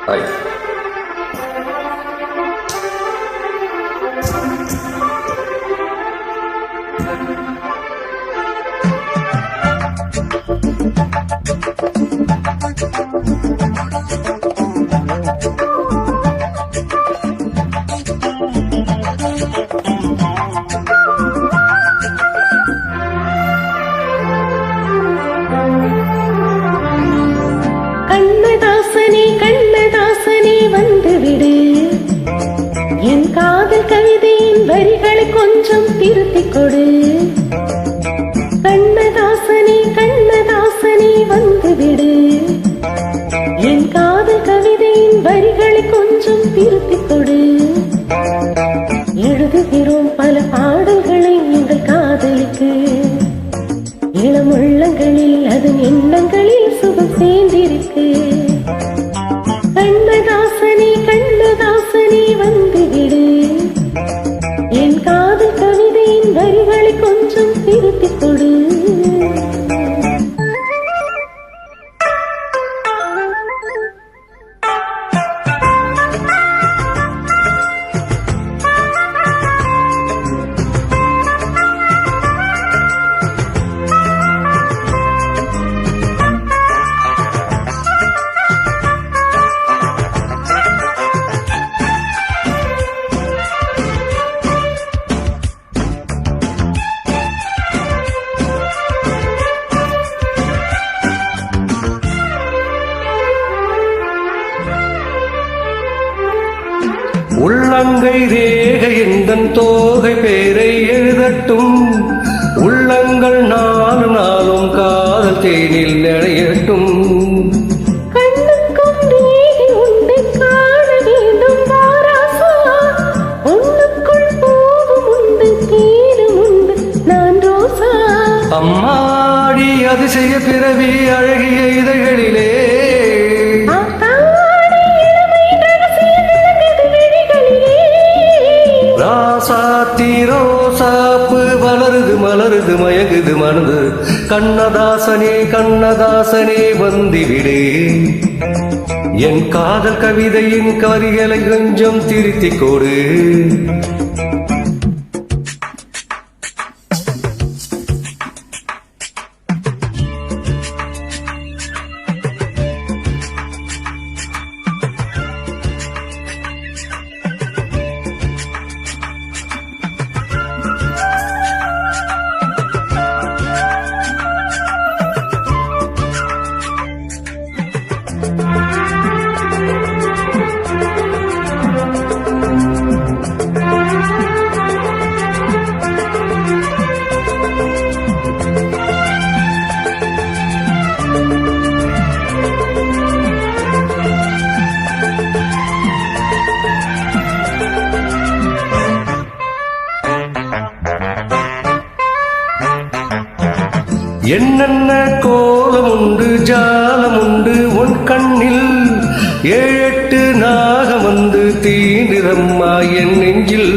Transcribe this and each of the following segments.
Hi. கண்ணதாசனே வந்துவிடு, என் காதல் கவிதையின் வரிகளை கொஞ்சம் திருத்திக் கொடு. கண்ணதாசனே வந்துவிடு, என் காதல் கவிதையின் வரிகளை கொஞ்சம் திருத்திக் கொடு. எழுதுகிறோம் பல பாடல்களை எங்கள் காதலுக்கு, இளமுள்ளங்களில் அதன் எண்ணங்களில் சுகம் சேர்ந்திருக்கு. கண்ணதாசனே வந்துவிடு, என் காதல் கவிதையின் வரிகளை கொஞ்சம் திருத்திக் கொடு. உள்ளங்கை ரேகை எந்தன் தோகை பேரை எழுதட்டும், உள்ளங்கள் நாலு நாளும் காதல் தேனில் நனையட்டும். அம்மாடி அதிசய பிறவி அழகிய இதழ்களிலே, ரோசாப்பு வளருது மலருது மயங்குது மனது. கண்ணதாசனே வந்துவிடு, என் காதல் கவிதையின் வரிகளை கொஞ்சம் திருத்திக் கொடு. என்னென்ன கோலம் உண்டு ஜாலம் உண்டு உன் கண்ணில், 7 8 நாகம் வந்து தீண்டிரம்மா என் நெஞ்சில்.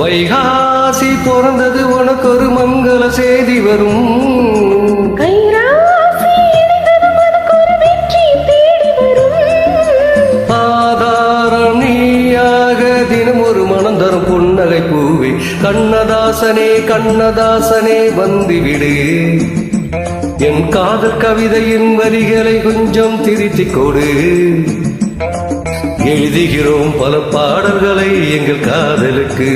வைகாசி பிறந்தது உனக்கு ஒரு மங்கள செய்தி வரும், புன்னகை பூவே. கண்ணதாசனே வந்துவிடு, என் காதல் கவிதையின் வரிகளை கொஞ்சம் திருத்திக் கொடு. எழுதுகிறோம் பல பாடல்களை எங்கள் காதலுக்கு,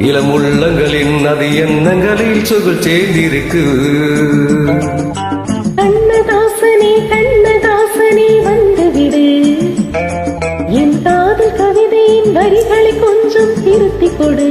இளமுள்ளங்களின் அது எண்ணங்களில் சுகல் சேர்ந்திருக்கு. கண்ணதாசனே வந்துவிடு, என் காதல் கவிதையின் வரிகளை கொஞ்சம் திருத்திக் கொடு.